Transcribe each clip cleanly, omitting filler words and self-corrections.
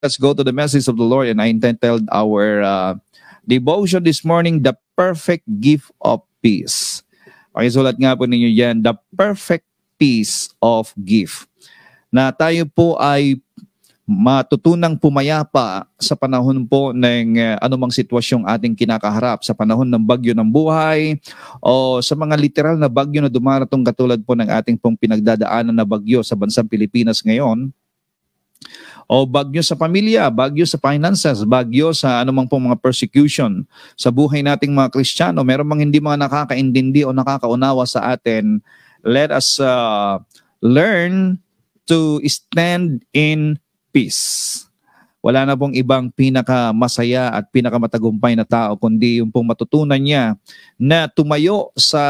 let's go to the message of the Lord. And I entitled our devotion this morning, The Perfect Gift of Peace. Pakisulat nga po ninyo yan, The Perfect Peace of Gift. Na tayo po ay matutunang pumayapa sa panahon po ng anumang sitwasyong ating kinakaharap, sa panahon ng bagyo ng buhay o sa mga literal na bagyo na dumaratong katulad po ng ating pong pinagdadaanan na bagyo sa bansang Pilipinas ngayon, o bagyo sa pamilya, bagyo sa finances, bagyo sa anumang pong mga persecution sa buhay nating mga Kristiyano. Meron mang hindi mga nakakaintindi o nakakaunawa sa atin. Let us learn to stand in peace. Wala na pong ibang pinakamasaya at pinakamatagumpay na tao kundi yung pong matutunan niya na tumayo sa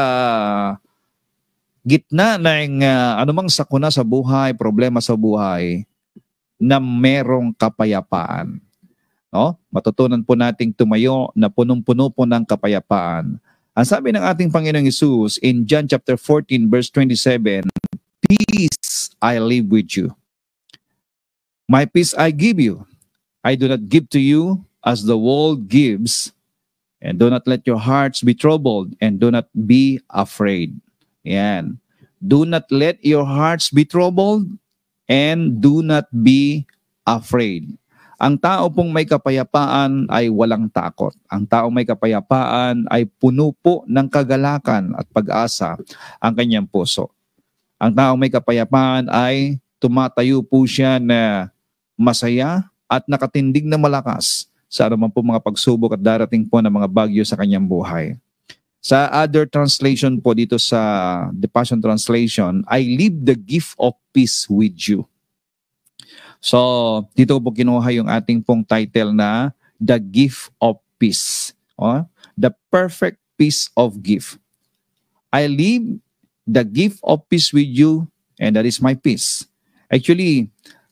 gitna ng anumang sakuna sa buhay, problema sa buhay, na merong kapayapaan. No? Matutunan po nating tumayo na punong-puno po ng kapayapaan. Ang sabi ng ating Panginoong Hesus in John chapter 14 verse 27, "Peace I leave with you. My peace I give you. I do not give to you as the world gives. And do not let your hearts be troubled and do not be afraid." Yan. Do not let your hearts be troubled and do not be afraid. Ang tao pong may kapayapaan ay walang takot. Ang tao may kapayapaan ay puno po ng kagalakan at pag-asa ang kanyang puso. Ang tao may kapayapaan ay tumatayo po siya na masaya at nakatindig na malakas sa anumang po mga pagsubok at darating po ng mga bagyo sa kanyang buhay. Sa other translation po dito sa The Passion Translation, "I leave the gift of peace with you." So, dito po kinuha yung ating pong title na The Gift of Peace. The Perfect Peace of Gift. I leave the gift of peace with you and that is my peace. Actually,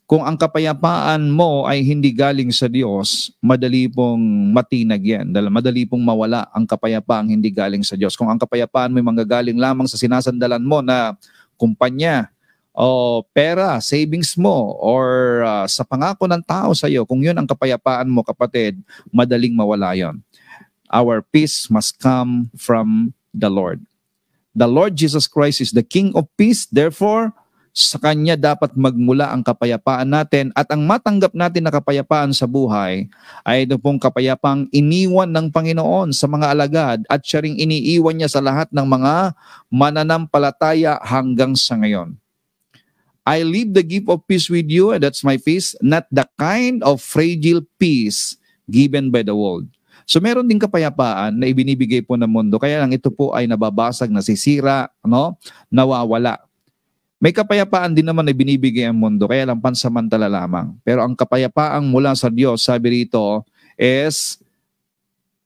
kung ang kapayapaan mo ay hindi galing sa Diyos, madali pong matinag yan. Madali pong mawala ang kapayapaang hindi galing sa Diyos. Kung ang kapayapaan mo ay manggagaling lamang sa sinasandalan mo na kumpanya o pera, savings mo, or sa pangako ng tao sa iyo, kung yun ang kapayapaan mo, kapatid, madaling mawala yon. Our peace must come from the Lord. The Lord Jesus Christ is the King of peace, therefore, sa Kanya dapat magmula ang kapayapaan natin at ang matanggap natin na kapayapaan sa buhay ay ito pong kapayapang iniwan ng Panginoon sa mga alagad at siya ring iniiwan niya sa lahat ng mga mananampalataya hanggang sa ngayon. I leave the gift of peace with you and that's my peace, not the kind of fragile peace given by the world. So meron din kapayapaan na ibinibigay po ng mundo kaya lang ito po ay nababasag, nasisira, nawawala. May kapayapaan din naman na binibigay ang mundo, kaya lang pansamantala lamang. Pero ang kapayapaang mula sa Diyos, sabi rito, is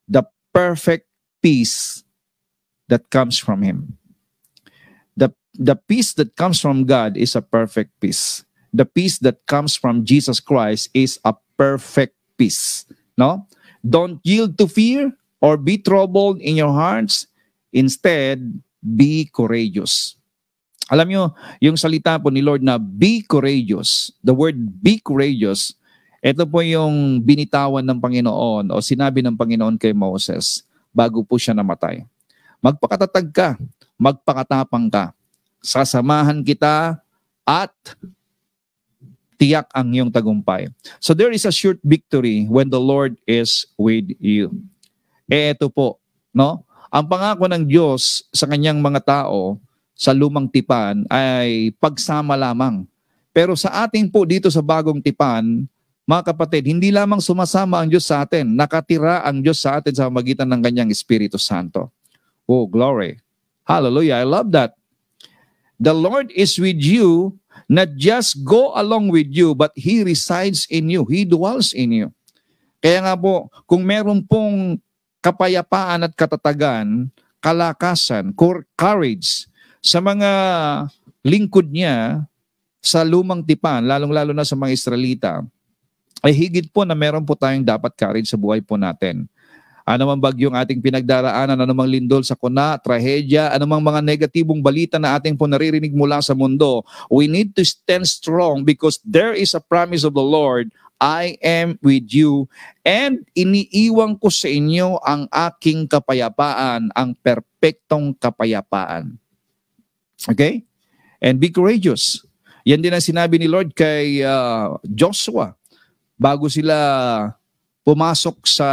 the perfect peace that comes from Him. The peace that comes from God is a perfect peace. The peace that comes from Jesus Christ is a perfect peace. No? Don't yield to fear or be troubled in your hearts. Instead, be courageous. Alam nyo, yung salita po ni Lord na be courageous, the word be courageous, ito po yung binitawan ng Panginoon o sinabi ng Panginoon kay Moses bago po siya namatay. Magpakatatag ka, magpakatapang ka, sasamahan kita at tiyak ang iyong tagumpay. So there is a sure victory when the Lord is with you. Ito po, no? Ang pangako ng Diyos sa kanyang mga tao sa lumang tipan ay pagsama lamang. Pero sa ating po dito sa bagong tipan, mga kapatid, hindi lamang sumasama ang Diyos sa atin, nakatira ang Diyos sa atin sa magitan ng kanyang Espiritu Santo. Oh, glory. Hallelujah. I love that. The Lord is with you, not just go along with you, but He resides in you. He dwells in you. Kaya nga po, kung meron pong kapayapaan at katatagan, kalakasan, courage, sa mga lingkod niya sa lumang tipan, lalong-lalo na sa mga Israelita, ay higit po na meron po tayong dapat courage sa buhay po natin. Anumang bagyong ating pinagdaraanan, anumang lindol sa kuna, trahedya, anumang mga negatibong balita na ating po naririnig mula sa mundo, we need to stand strong because there is a promise of the Lord, I am with you, and iniiwan ko sa inyo ang aking kapayapaan, ang perpektong kapayapaan. Okay? And be courageous. Yan din ang sinabi ni Lord kay Joshua bago sila pumasok sa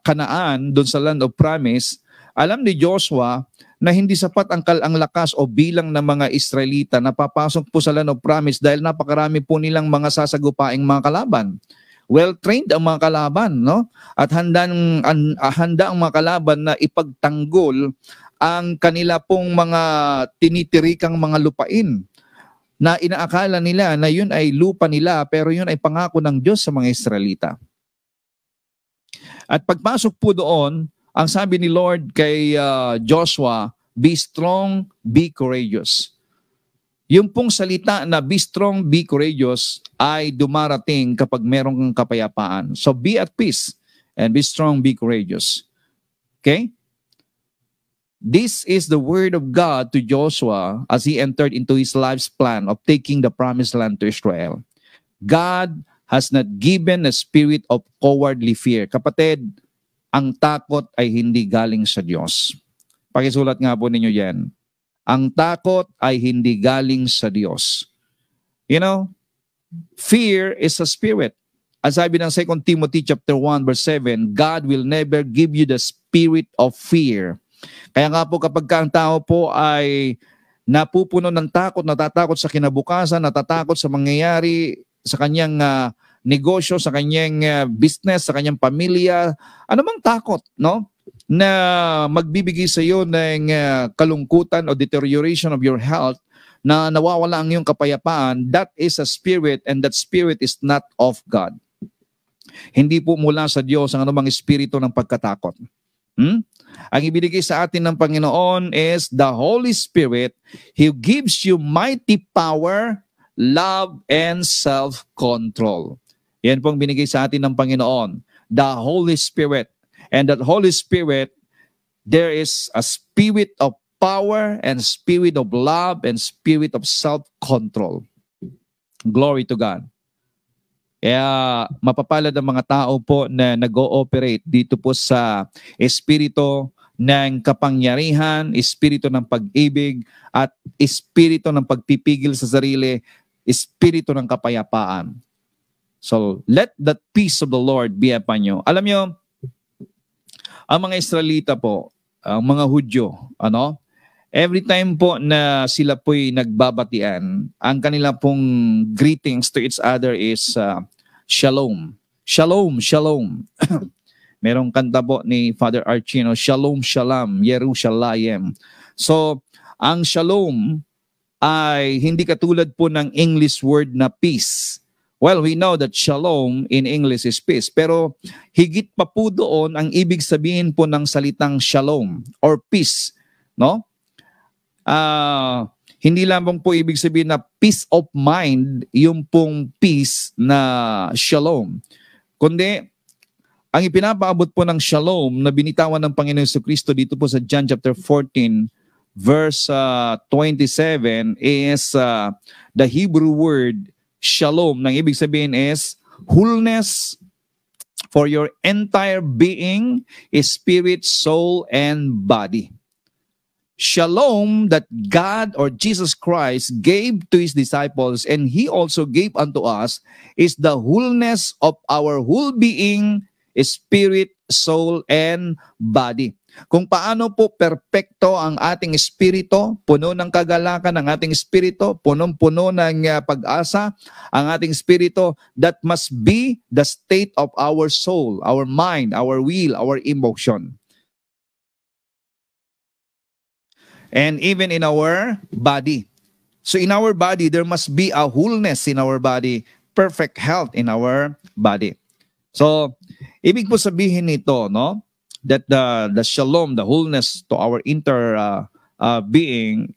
Kanaan, doon sa land of promise. Alam ni Joshua na hindi sapat ang lakas o bilang ng mga Israelita na papasok po sa land of promise dahil napakarami po nilang mga sasagupaing mga kalaban. Well-trained ang mga kalaban, no? At handa ang mga kalaban na ipagtanggol ang kanila pong mga tinitirikang mga lupain na inaakala nila na yun ay lupa nila, pero yun ay pangako ng Diyos sa mga Israelita. At pagpasok po doon, ang sabi ni Lord kay Joshua, be strong, be courageous. Yung pong salita na be strong, be courageous ay dumarating kapag merong kang kapayapaan. So be at peace and be strong, be courageous. Okay? This is the word of God to Joshua as he entered into his life's plan of taking the promised land to Israel. God has not given a spirit of cowardly fear. Kapatid, ang takot ay hindi galing sa Diyos. Pakisulat nga po ninyo yan. Ang takot ay hindi galing sa Diyos. You know, fear is a spirit. As sabi ng 2 Timothy chapter 1 verse 7, God will never give you the spirit of fear. Kaya nga po kapag ang tao po ay napupuno ng takot, natatakot sa kinabukasan, natatakot sa mangyayari sa kanyang negosyo, sa kanyang business, sa kanyang pamilya, ano mang takot, no? Na magbibigay sa iyo ng kalungkutan o deterioration of your health, na nawawala ang iyong kapayapaan, that is a spirit, and that spirit is not of God. Hindi po mula sa Diyos ang anumang espiritu ng pagkatakot. Ang ibinigay sa atin ng Panginoon is the Holy Spirit. He gives you mighty power, love, and self-control. Yan pong binigay sa atin ng Panginoon, the Holy Spirit. And that Holy Spirit, there is a spirit of power and spirit of love and spirit of self-control. Glory to God. Kaya mapapalad ang mga tao po na nag-ooperate dito po sa espiritu ng kapangyarihan, espiritu ng pag-ibig, at espiritu ng pagpipigil sa sarili, espiritu ng kapayapaan. So, let the peace of the Lord be upon you. Alam nyo, ang mga Israelita po, ang mga Hudyo, every time po na sila po'y nagbabatian, ang kanila pong greetings to each other is shalom. Shalom, shalom. Merong kanta po ni Father Archino, Shalom, Shalom, Jerusalem. So, ang shalom ay hindi katulad po ng English word na peace. Well, we know that shalom in English is peace. Pero higit pa po doon ang ibig sabihin po ng salitang shalom or peace. No? Hindi lamang po ibig sabihin na peace of mind, yung pong peace na shalom. Kundi, ang ipinapaabot po ng shalom na binitawan ng Panginoon Jesucristo dito po sa John chapter 14, verse 27 is the Hebrew word shalom. Nang ibig sabihin is wholeness for your entire being, spirit, soul, and body. Shalom that God or Jesus Christ gave to His disciples and He also gave unto us is the wholeness of our whole being, spirit, soul, and body. Kung paano po perpekto ang ating espiritu, puno ng kagalakan ang ating espiritu, punong-puno ng pag-asa ang ating espiritu, that must be the state of our soul, our mind, our will, our emotion. And even in our body. So in our body, there must be a wholeness in our body, perfect health in our body. So, ibig po sabihin nito, no? That the shalom, the wholeness to our being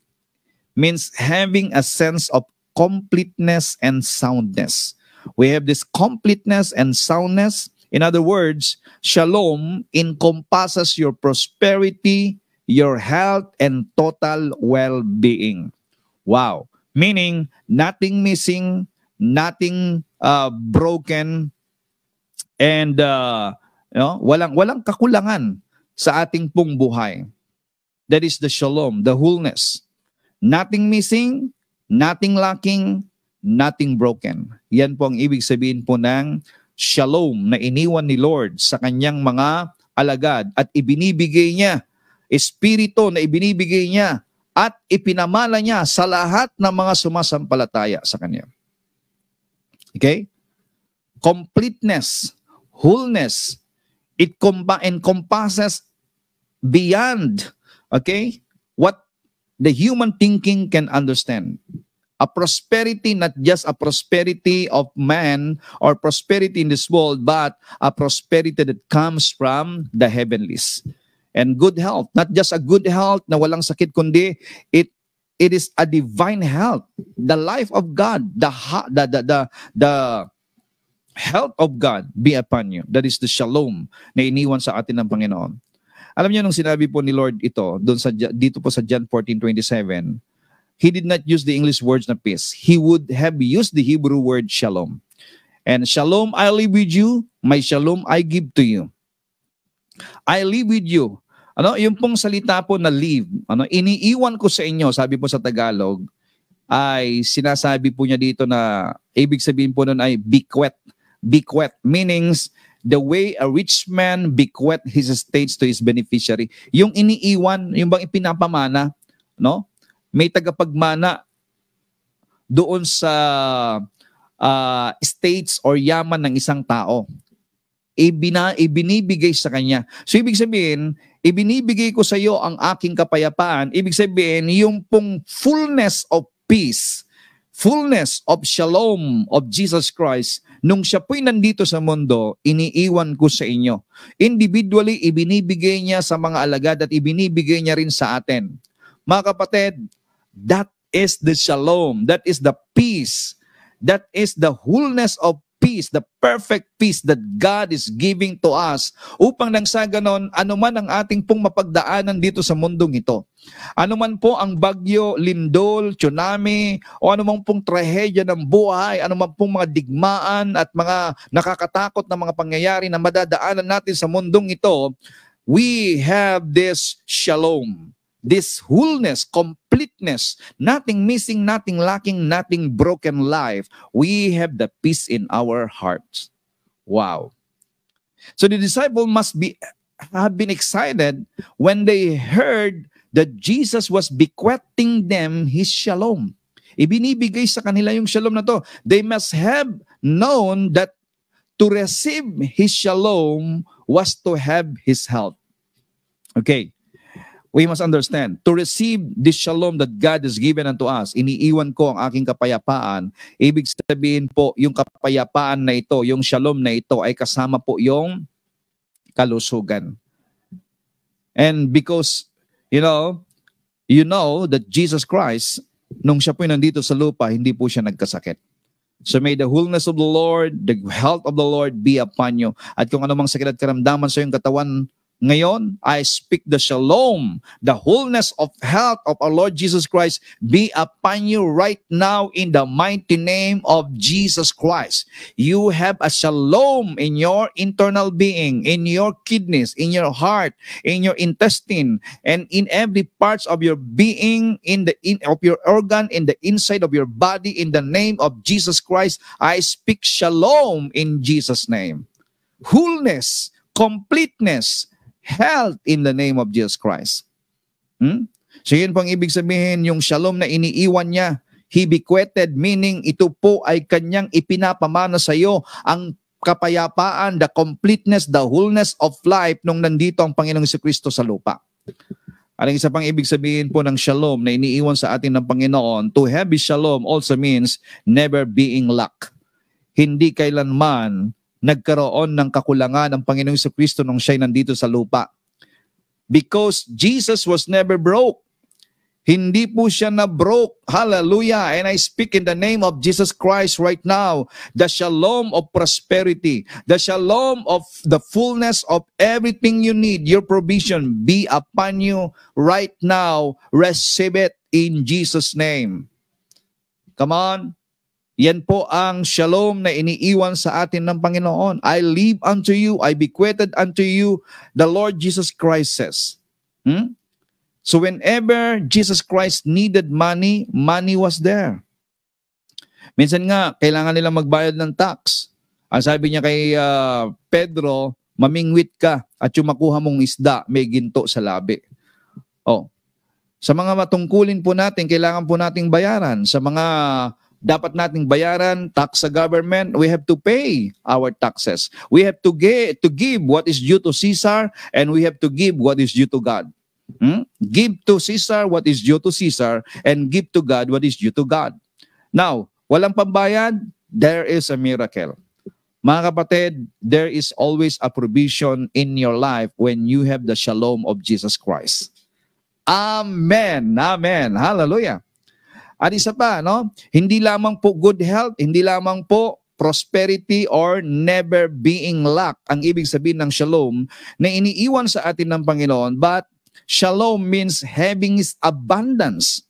means having a sense of completeness and soundness. We have this completeness and soundness. In other words, shalom encompasses your prosperity, your health, and total well-being. Wow. Meaning, nothing missing, nothing broken, And walang kakulangan sa ating pong buhay. That is the shalom, the wholeness. Nothing missing, nothing lacking, nothing broken. Yan po ang ibig sabihin po ng shalom na iniwan ni Lord sa kanyang mga alagad at ibinibigay niya, espiritu na ibinibigay niya at ipinamala niya sa lahat ng mga sumasampalataya sa kanya. Okay? Completeness, wholeness, it encompasses beyond, okay, what the human thinking can understand. A prosperity, not just a prosperity of man or prosperity in this world, but a prosperity that comes from the heavenlies. And good health, not just a good health na walang sakit, kundi it is a divine health. The life of God, the health of God be upon you. That is the shalom na iniwan sa atin ng Panginoon. Alam niyo nung sinabi po ni Lord ito dito po sa John 14:27, He did not use the English words na peace. He would have used the Hebrew word shalom. And shalom, I live with you. My shalom, I give to you. I live with you. Yung pong salita po na live, iniiwan ko sa inyo, sabi po sa Tagalog, ay sinasabi po niya dito na, ibig sabihin po nun ay bequeath. Bequeath, meanings the way a rich man bequeath his estates to his beneficiary. Yung iniiwan, yung bang ipinapamana, no? May tagapagmana doon sa estates or yaman ng isang tao. Ibinibigay sa kanya. So ibig sabihin, ibinibigay ko sa iyo ang aking kapayapaan. Ibig sabihin, yung pong fullness of peace, fullness of shalom of Jesus Christ, nung siya po'y nandito sa mundo, iniiwan ko sa inyo. Individually, ibinibigay niya sa mga alagad at ibinibigay niya rin sa atin. Mga kapatid, that is the shalom. That is the peace. That is the wholeness of peace, the perfect peace that God is giving to us upang nang sa ganon, anuman ang ating pong mapagdaanan dito sa mundong ito. Anuman po ang bagyo, lindol, tsunami, o anumang pong trahedya ng buhay, anuman pong mga digmaan at mga nakakatakot na mga pangyayari na madadaanan natin sa mundong ito, we have this shalom. This wholeness, completeness, nothing missing, nothing lacking, nothing broken life. We have the peace in our hearts. Wow. So the disciple have been excited when they heard that Jesus was bequeathing them his shalom. Ibinibigay sa kanila yung shalom na to. They must have known that to receive his shalom was to have his health. Okay. We must understand, to receive this shalom that God has given unto us, iniiwan ko ang aking kapayapaan. Ibig sabihin po, yung kapayapaan na ito, yung shalom na ito, ay kasama po yung kalusugan. And because, you know that Jesus Christ, nung siya po nandito sa lupa, hindi po siya nagkasakit. So may the wholeness of the Lord, the health of the Lord be upon you. At kung anumang sakit at karamdaman sa iyong katawan, ngayon, I speak the shalom, the wholeness of health of our Lord Jesus Christ be upon you right now in the mighty name of Jesus Christ. You have a shalom in your internal being, in your kidneys, in your heart, in your intestine, and in every parts of your being, of your organ, in the inside of your body. In the name of Jesus Christ, I speak shalom in Jesus' name. Wholeness, completeness, health in the name of Jesus Christ. So yun pong ibig sabihin, yung shalom na iniiwan niya, he bequeathed, meaning ito po ay kanyang ipinapamana sa iyo, ang kapayapaan, the completeness, the wholeness of life nung nandito ang Panginoong Jesucristo sa lupa. Ang isa pang ibig sabihin po ng shalom na iniiwan sa atin ng Panginoon, to have his shalom also means never being lack. Hindi kailanman nagkaroon ng kakulangan ng Panginoong Jesucristo nung siya'y nandito sa lupa. Because Jesus was never broke. Hindi po siya na broke. Hallelujah. And I speak in the name of Jesus Christ right now, the shalom of prosperity, the shalom of the fullness of everything you need, your provision be upon you right now. Receive it in Jesus' name. Come on. Yan po ang shalom na iniiwan sa atin ng Panginoon. I leave unto you, I bequeathed unto you, the Lord Jesus Christ says. So whenever Jesus Christ needed money, money was there. Minsan nga, kailangan nila magbayad ng tax. Ang sabi niya kay Pedro, mamingwit ka at yung makuha mong isda, may ginto sa labi. Oh. Sa mga matungkulin po natin, kailangan po nating bayaran. Sa mga dapat nating bayaran, tax sa government, we have to pay our taxes. We have to give what is due to Caesar, and we have to give what is due to God. Give to Caesar what is due to Caesar, and give to God what is due to God. Now, walang pambayad, there is a miracle. Mga kapatid, there is always a provision in your life when you have the shalom of Jesus Christ. Amen. Amen. Hallelujah. At isa pa, no? Hindi lamang po good health, hindi lamang po prosperity or never being lack ang ibig sabihin ng shalom na iniiwan sa atin ng Panginoon, but shalom means having His abundance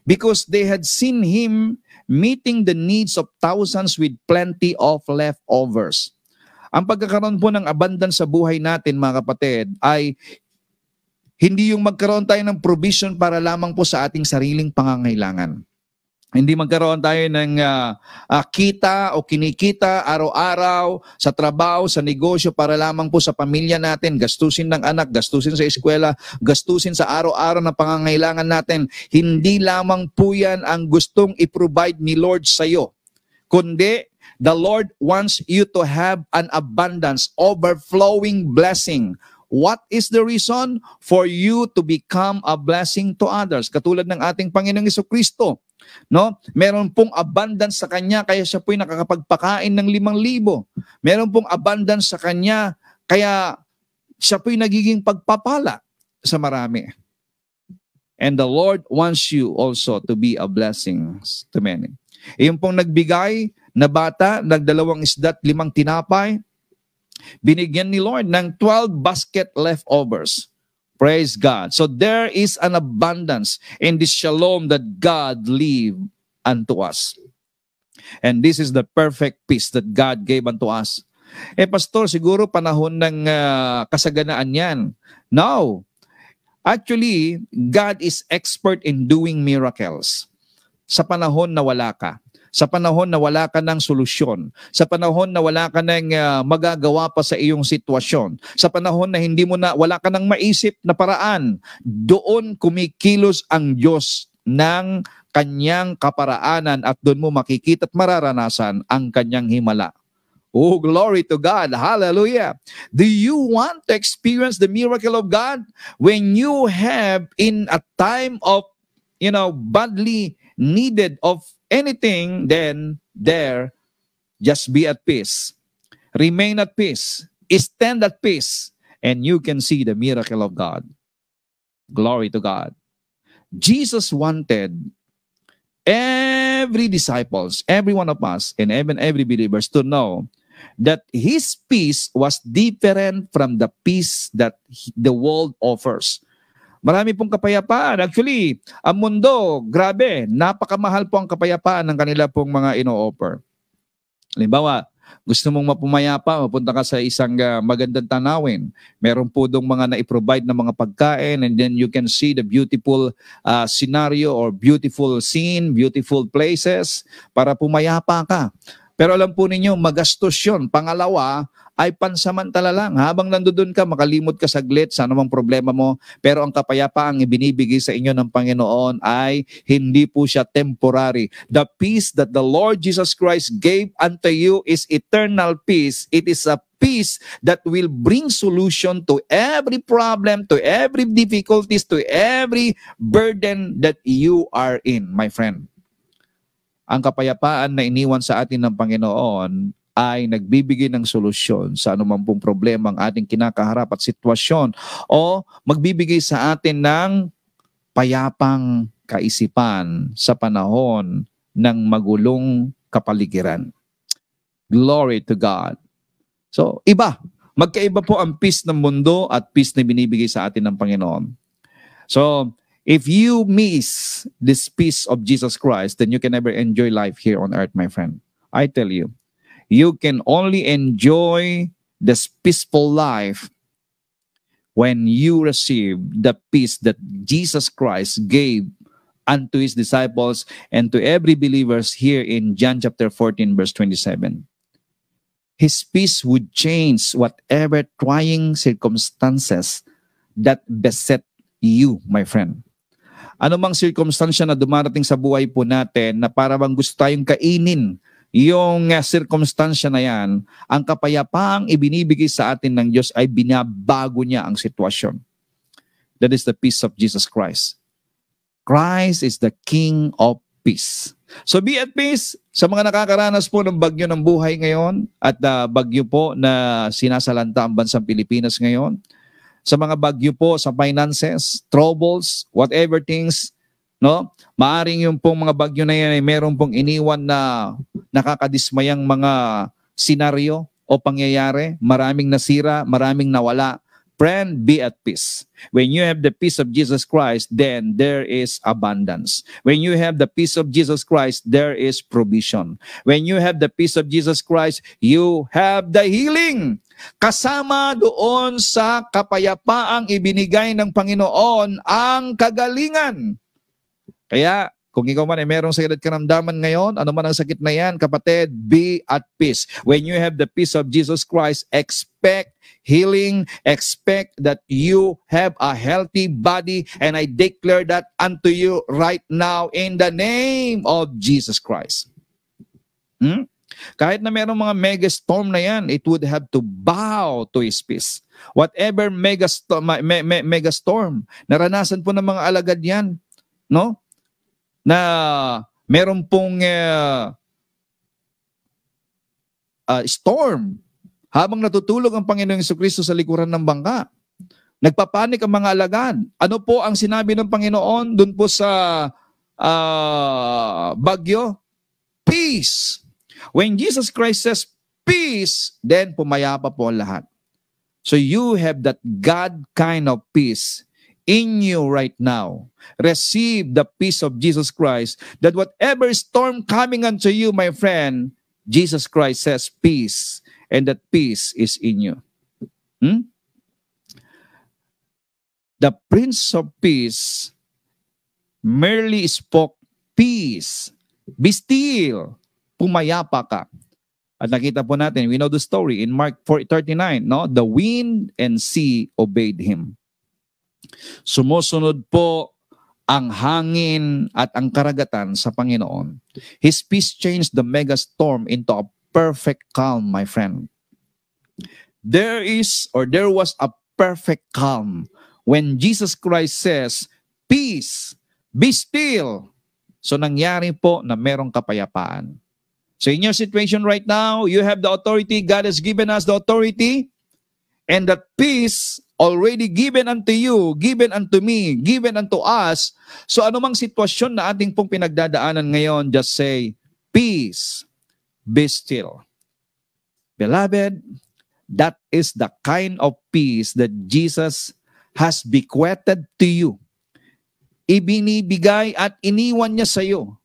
because they had seen Him meeting the needs of thousands with plenty of leftovers. Ang pagkakaroon po ng abundance sa buhay natin, mga kapatid, ay hindi yung magkaroon tayo ng provision para lamang po sa ating sariling pangangailangan. Hindi magkaroon tayo ng kita o kinikita araw-araw sa trabaho, sa negosyo para lamang po sa pamilya natin, gastusin ng anak, gastusin sa eskwela, gastusin sa araw-araw na pangangailangan natin. Hindi lamang po yan ang gustong i-provide ni Lord sa iyo, kundi the Lord wants you to have an abundance, overflowing blessing. What is the reason? For you to become a blessing to others. Katulad ng ating Panginoong Jesucristo, no? Meron pong abundance sa Kanya, kaya siya po'y nakakapagpakain ng 5,000. Meron pong abundance sa Kanya, kaya siya po'y nagiging pagpapala sa marami. And the Lord wants you also to be a blessing to many. Yung pong nagbigay na bata, nagdalawang isda't 5 tinapay, binigyan ni Lord ng 12 basket leftovers. Praise God. So there is an abundance in this shalom that God leave unto us. And this is the perfect peace that God gave unto us. Pastor, siguro panahon ng kasaganaan yan. No. Actually, God is expert in doing miracles. Sa panahon na wala ka. Sa panahon na wala ka ng solusyon, sa panahon na wala ka ng magagawa pa sa iyong sitwasyon, sa panahon na wala ka ng maisip na paraan, doon kumikilos ang Diyos ng kanyang kaparaanan at doon mo makikita at mararanasan ang kanyang himala. Oh, glory to God. Hallelujah. Do you want to experience the miracle of God? When you have in a time of, badly needed of anything, then there, just be at peace. Remain at peace. Stand at peace. And you can see the miracle of God. Glory to God. Jesus wanted every disciples, every one of us, and even every believers to know that His peace was different from the peace that the world offers. Marami pong kapayapaan. Actually, ang mundo, grabe, napakamahal po ang kapayapaan ng kanila pong mga ino-offer. Halimbawa, gusto mong mapumayapa, mapunta ka sa isang magandang tanawin. Meron po dong mga na-provide na mga pagkain, and then you can see the beautiful scenario or beautiful scene, beautiful places para pumayapa ka. Pero alam po ninyo, magastos yun. Pangalawa, ay pansamantala lang. Habang nandoon ka, makalimot ka saglit sa anumang problema mo. Pero ang kapayapaang ibinibigay sa inyo ng Panginoon ay hindi po siya temporary. The peace that the Lord Jesus Christ gave unto you is eternal peace. It is a peace that will bring solution to every problem, to every difficulties, to every burden that you are in, my friend. Ang kapayapaan na iniwan sa atin ng Panginoon ay nagbibigay ng solusyon sa anumang pong problema ang ating kinakaharap at sitwasyon, o magbibigay sa atin ng payapang kaisipan sa panahon ng magulong kapaligiran. Glory to God. So, magkaiba po ang peace ng mundo at peace na binibigay sa atin ng Panginoon. So, If you miss this peace of Jesus Christ, then you can never enjoy life here on earth, my friend. I tell you, you can only enjoy this peaceful life when you receive the peace that Jesus Christ gave unto his disciples and to every believers here in John chapter 14, verse 27. His peace would change whatever trying circumstances that beset you, my friend. Ano mang circumstansya na dumarating sa buhay po natin na para bang gusto tayong kainin yung circumstansya na yan, ang kapayapaang ibinibigay sa atin ng Diyos ay binabago niya ang sitwasyon. That is the peace of Jesus Christ. Christ is the King of peace. So be at peace sa mga nakakaranas po ng bagyo ng buhay ngayon at bagyo po na sinasalanta ang bansang Pilipinas ngayon. Sa mga bagyo po sa finances, troubles, whatever things, no? Maaring yung pong mga bagyo na yan ay meron pong iniwan na nakakadismayang mga senaryo o pangyayari, maraming nasira, maraming nawala. Friend, be at peace. When you have the peace of Jesus Christ, then there is abundance. When you have the peace of Jesus Christ, there is provision. When you have the peace of Jesus Christ, you have the healing. Kasama doon sa kapayapaang ibinigay ng Panginoon ang kagalingan. Kaya, kung ikaw man ay merong sakit at karamdaman ngayon, ano man ang sakit na yan, kapatid, be at peace. When you have the peace of Jesus Christ, expect healing, expect that you have a healthy body, and I declare that unto you right now in the name of Jesus Christ. Kahit na merong mga megastorm na yan, it would have to bow to His peace. Whatever megastorm, naranasan po ng mga alagad yan, no? Na meron pong storm habang natutulog ang Panginoong Jesucristo sa likuran ng bangka. Nagpapanik ang mga alagad. Ano po ang sinabi ng Panginoon dun po sa bagyo? Peace. When Jesus Christ says peace, then pumayapa po ang lahat. So you have that God kind of peace in you right now. Receive the peace of Jesus Christ, that whatever storm coming unto you, my friend, Jesus Christ says peace, and that peace is in you. The Prince of Peace merely spoke peace. Be still. Pumayapa ka. At nakita po natin, we know the story in Mark 4:39, no? The wind and sea obeyed him. Sumusunod po ang hangin at ang karagatan sa Panginoon. His peace changed the megastorm into a perfect calm, my friend. There was a perfect calm when Jesus Christ says, peace, be still. So nangyari po na merong kapayapaan. So in your situation right now, you have the authority. God has given us the authority. And that peace already given unto you, given unto me, given unto us. So anumang sitwasyon na ating pong pinagdadaanan ngayon, just say, peace, be still. Beloved, that is the kind of peace that Jesus has bequeathed to you. Ibinibigay at iniwan niya sa iyo.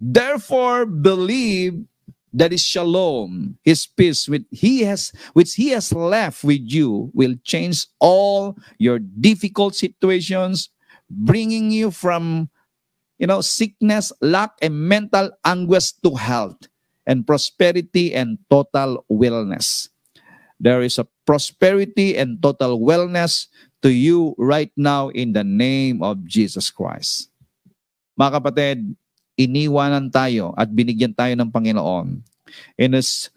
Therefore, believe that is shalom, His peace which He has left with you will change all your difficult situations, bringing you from, sickness, lack, and mental anguish to health and prosperity and total wellness. There is a prosperity and total wellness to you right now in the name of Jesus Christ. Mga kapatid, iniwanan tayo at binigyan tayo ng Panginoon. In this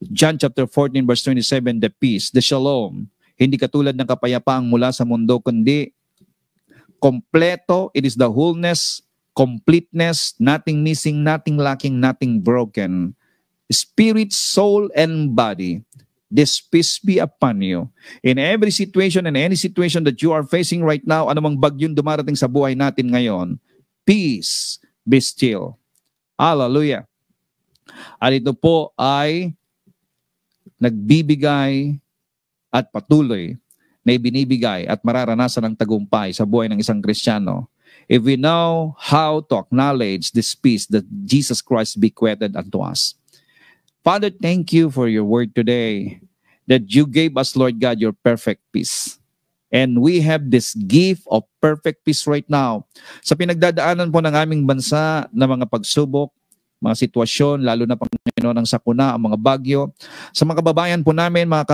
John chapter 14 verse 27, the peace, the shalom, hindi katulad ng kapayapaang mula sa mundo, kundi kompleto, it is the wholeness, completeness, nothing missing, nothing lacking, nothing broken. Spirit, soul, and body, this peace be upon you. In every situation and any situation that you are facing right now, anumang bagyong dumarating sa buhay natin ngayon, peace, be still. Hallelujah. At ito po ay nagbibigay at patuloy na ibinibigay at mararanasan ng tagumpay sa buhay ng isang Kristiyano, if we know how to acknowledge this peace that Jesus Christ bequeathed unto us. Father, thank you for your word today, that you gave us, Lord God, your perfect peace. And we have this gift of perfect peace right now. Sa pinagdadaanan po ng aming bansa na mga pagsubok, mga sitwasyon, lalo na Panginoon ang sakuna, ang mga bagyo, sa mga kababayan po namin, mga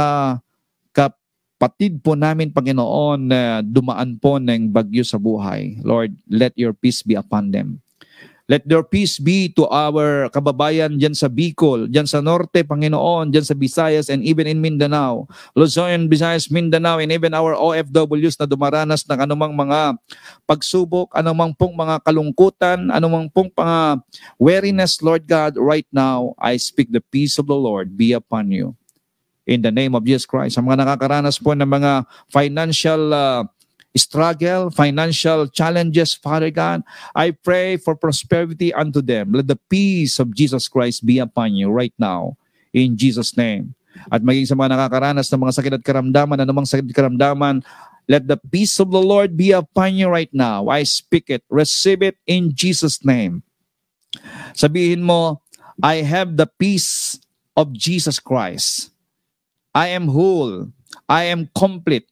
kapatid po namin, Panginoon, na dumaan po ng bagyo sa buhay. Lord, let your peace be upon them. Let your peace be to our kababayan dyan sa Bicol, dyan sa Norte, Panginoon, dyan sa Visayas, and even in Mindanao, Luzon, Visayas, Mindanao, and even our OFWs na dumaranas ng anumang mga pagsubok, anumang pong mga kalungkutan, anumang pong mga weariness, Lord God, right now, I speak the peace of the Lord be upon you. In the name of Jesus Christ. Ang mga nakakaranas po ng mga financial struggle, financial challenges, Father God, I pray for prosperity unto them. Let the peace of Jesus Christ be upon you right now, in Jesus' name. At maging sa mga nakakaranas ng mga sakit at karamdaman, anumang sakit at karamdaman, let the peace of the Lord be upon you right now. I speak it. Receive it in Jesus' name. Sabihin mo, I have the peace of Jesus Christ. I am whole. I am complete.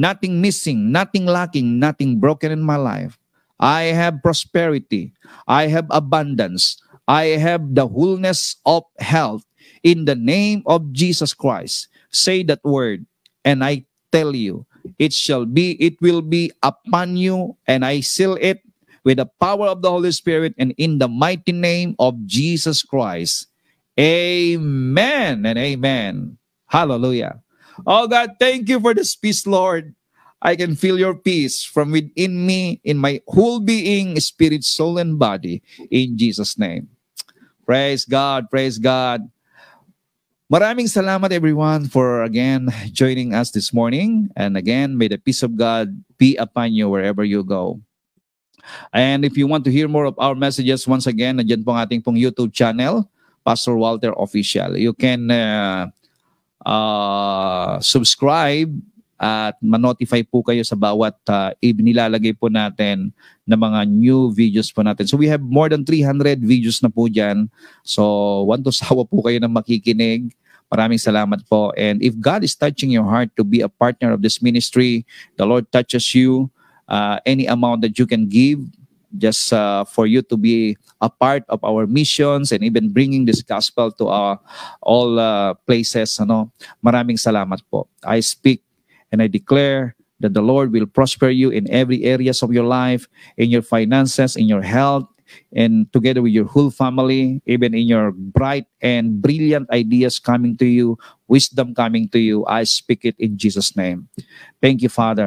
Nothing missing, nothing lacking, nothing broken in my life. I have prosperity. I have abundance. I have the wholeness of health. In the name of Jesus Christ, say that word, and I tell you, it will be upon you, and I seal it with the power of the Holy Spirit, and in the mighty name of Jesus Christ. Amen and amen. Hallelujah. Oh God, thank you for this peace, Lord. I can feel your peace from within me, in my whole being, spirit, soul, and body, in Jesus' name. Praise God, praise God. Maraming salamat everyone for again joining us this morning. And again, may the peace of God be upon you wherever you go. And if you want to hear more of our messages, once again, nandiyan po ang ating pong YouTube channel, Pastor Walter Official. You can subscribe at ma-notify po kayo sa bawat inilalagay po natin na mga new videos po natin. So we have more than 300 videos na po dyan. So want to sawa po kayo ng makikinig. Maraming salamat po. And if God is touching your heart to be a partner of this ministry, the Lord touches you, any amount that you can give, just for you to be a part of our missions and even bringing this gospel to all places. Maraming salamat po. I speak and I declare that the Lord will prosper you in every areas of your life, in your finances, in your health, and together with your whole family, even in your bright and brilliant ideas coming to you, wisdom coming to you. I speak it in Jesus' name. Thank you, Father.